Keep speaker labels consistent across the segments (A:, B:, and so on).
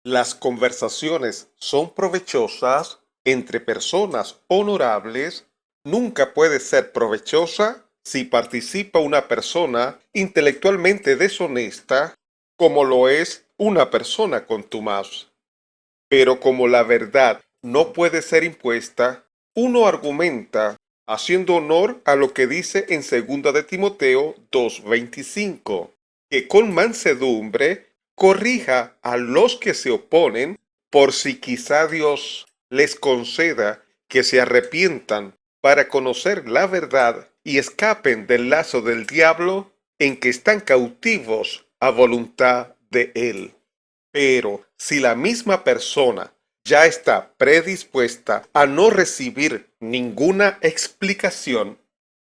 A: Las conversaciones son provechosas entre personas honorables. Nunca puede ser provechosa si participa una persona intelectualmente deshonesta, como lo es una persona contumaz. Pero como la verdad no puede ser impuesta, uno argumenta haciendo honor a lo que dice en 2 de Timoteo 2:25, que con mansedumbre corrija a los que se oponen, por si quizá Dios les conceda que se arrepientan para conocer la verdad y escapen del lazo del diablo en que están cautivos a voluntad de él. Pero si la misma persona ya está predispuesta a no recibir ninguna explicación,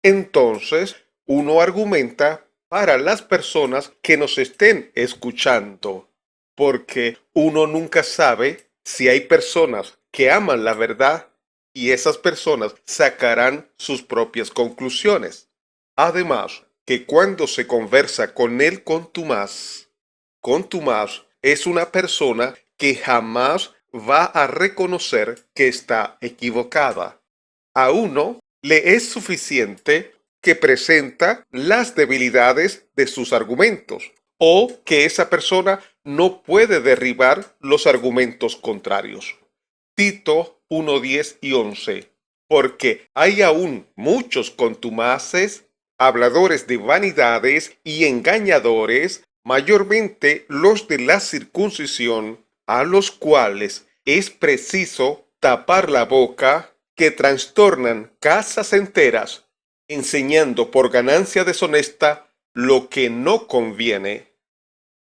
A: entonces uno argumenta para las personas que nos estén escuchando, porque uno nunca sabe si hay personas que aman la verdad y esas personas sacarán sus propias conclusiones. Además, que cuando se conversa con el contumaz es una persona que jamás va a reconocer que está equivocada. A uno le es suficiente que presenta las debilidades de sus argumentos o que esa persona no puede derribar los argumentos contrarios. Tito 1:10 y 11. Porque hay aún muchos contumaces, habladores de vanidades y engañadores, mayormente los de la circuncisión, a los cuales es preciso tapar la boca, que trastornan casas enteras, enseñando por ganancia deshonesta lo que no conviene.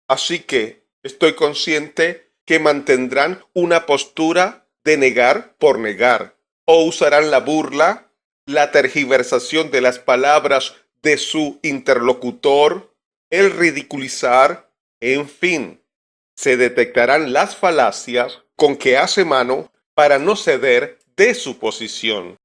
A: Así que estoy consciente que mantendrán una postura de negar por negar, o usarán la burla, la tergiversación de las palabras de su interlocutor, el ridiculizar, en fin, se detectarán las falacias con que hace mano para no ceder de su posición.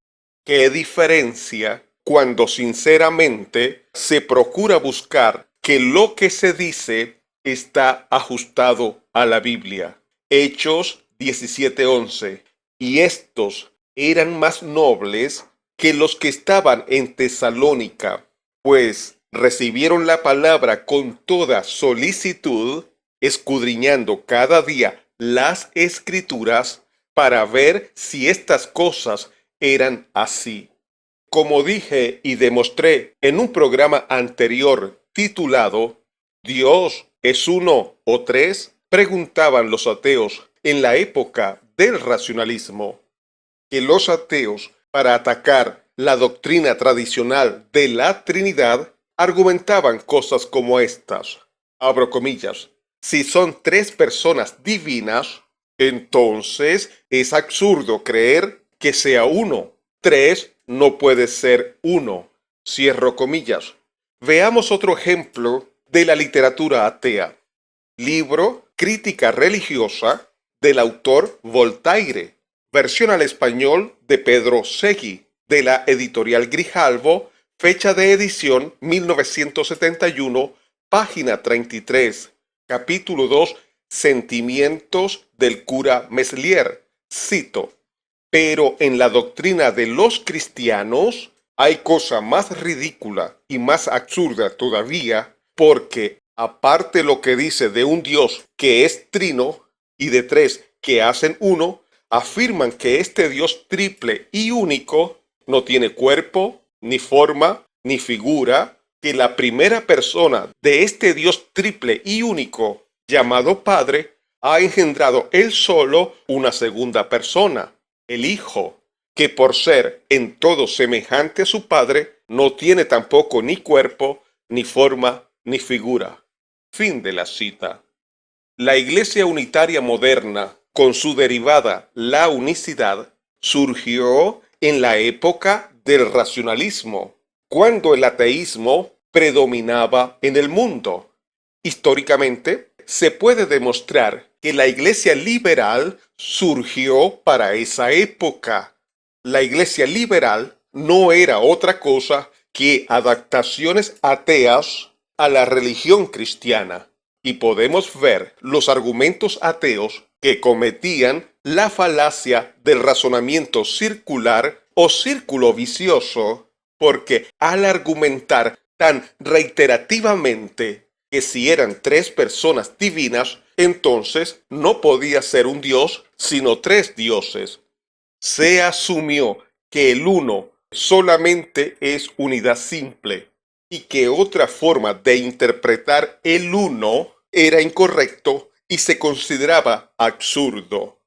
A: ¿Qué diferencia cuando sinceramente se procura buscar que lo que se dice está ajustado a la Biblia? Hechos 17:11. Y estos eran más nobles que los que estaban en Tesalónica, pues recibieron la palabra con toda solicitud, escudriñando cada día las Escrituras para ver si estas cosas eran así. Como dije y demostré en un programa anterior titulado ¿Dios es uno o tres?, preguntaban los ateos en la época del racionalismo, que los ateos, para atacar la doctrina tradicional de la Trinidad, argumentaban cosas como estas, abro comillas: si son tres personas divinas, entonces es absurdo creer que sea uno. Tres no puede ser uno, cierro comillas. Veamos otro ejemplo de la literatura atea. Libro Crítica Religiosa del autor Voltaire, versión al español de Pedro Segui, de la editorial Grijalvo, fecha de edición 1971, página 33, capítulo 2, Sentimientos del cura Meslier. Cito: pero en la doctrina de los cristianos hay cosa más ridícula y más absurda todavía, porque aparte lo que dice de un Dios que es trino y de tres que hacen uno, afirman que este Dios triple y único no tiene cuerpo, ni forma, ni figura, que la primera persona de este Dios triple y único, llamado Padre, ha engendrado él solo una segunda persona, el Hijo, que por ser en todo semejante a su Padre, no tiene tampoco ni cuerpo, ni forma, ni figura. Fin de la cita. La Iglesia unitaria moderna, con su derivada, la unicidad, surgió en la época del racionalismo, cuando el ateísmo predominaba en el mundo. Históricamente, se puede demostrar que la iglesia liberal surgió para esa época. La iglesia liberal no era otra cosa que adaptaciones ateas a la religión cristiana. Y podemos ver los argumentos ateos que cometían la falacia del razonamiento circular o círculo vicioso, porque al argumentar tan reiterativamente que si eran tres personas divinas, entonces no podía ser un dios, sino tres dioses. Se asumió que el uno solamente es unidad simple y que otra forma de interpretar el uno era incorrecto y se consideraba absurdo.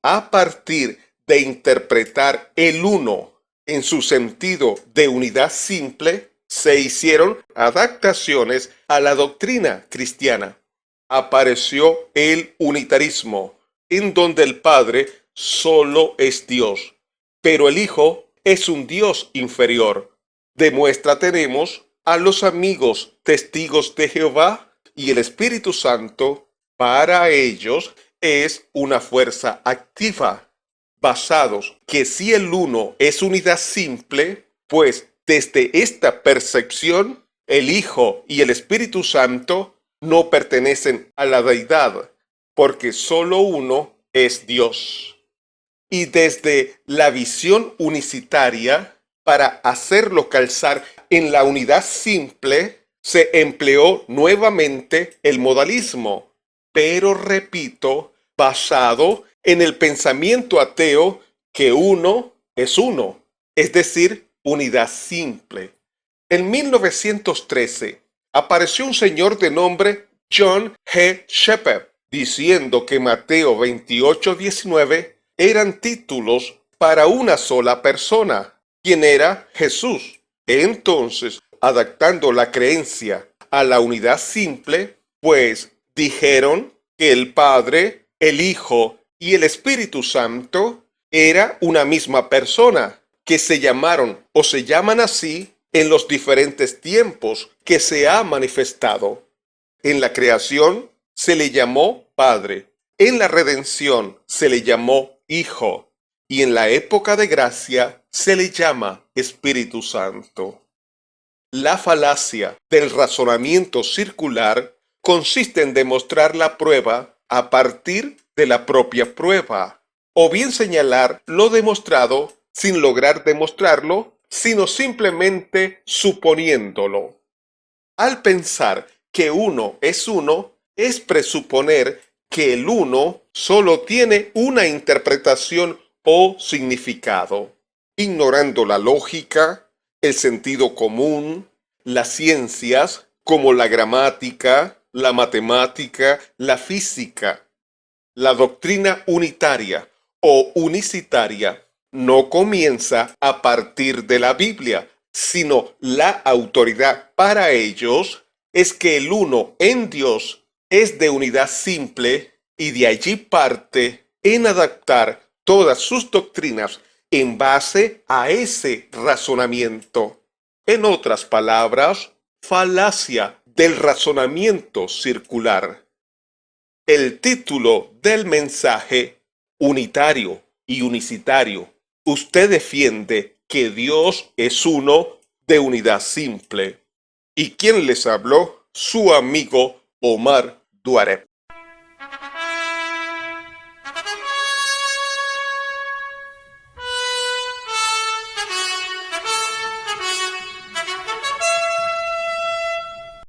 A: A partir de interpretar el uno en su sentido de unidad simple, se hicieron adaptaciones a la doctrina cristiana. Apareció el unitarismo, en donde el Padre solo es Dios, pero el Hijo es un Dios inferior. De muestra tenemos a los amigos testigos de Jehová y el Espíritu Santo. Para ellos es una fuerza activa, basados que si el uno es unidad simple, pues desde esta percepción, el Hijo y el Espíritu Santo no pertenecen a la deidad, porque solo uno es Dios. Y desde la visión unicitaria, para hacerlo calzar en la unidad simple, se empleó nuevamente el modalismo, pero repito, basado en el pensamiento ateo que uno es uno, es decir, unidad simple. En 1913 apareció un señor de nombre John G. Shepherd diciendo que Mateo 28:19 eran títulos para una sola persona, quien era Jesús. Entonces, adaptando la creencia a la unidad simple, pues dijeron que el Padre, el Hijo y el Espíritu Santo era una misma persona, que se llamaron o se llaman así en los diferentes tiempos que se ha manifestado. En la creación se le llamó Padre, en la redención se le llamó Hijo, y en la época de gracia se le llama Espíritu Santo. La falacia del razonamiento circular consiste en demostrar la prueba a partir de la propia prueba, o bien señalar lo demostrado sin lograr demostrarlo, sino simplemente suponiéndolo. Al pensar que uno, es presuponer que el uno solo tiene una interpretación o significado, ignorando la lógica, el sentido común, las ciencias como la gramática, la matemática, la física. La doctrina unitaria o unicitaria no comienza a partir de la Biblia, sino la autoridad para ellos es que el uno en Dios es de unidad simple y de allí parte en adaptar todas sus doctrinas en base a ese razonamiento. En otras palabras, falacia del razonamiento circular. El título del mensaje, unitario y unicitario. Usted defiende que Dios es uno de unidad simple. ¿Y quién les habló? Su amigo Omar Duareb.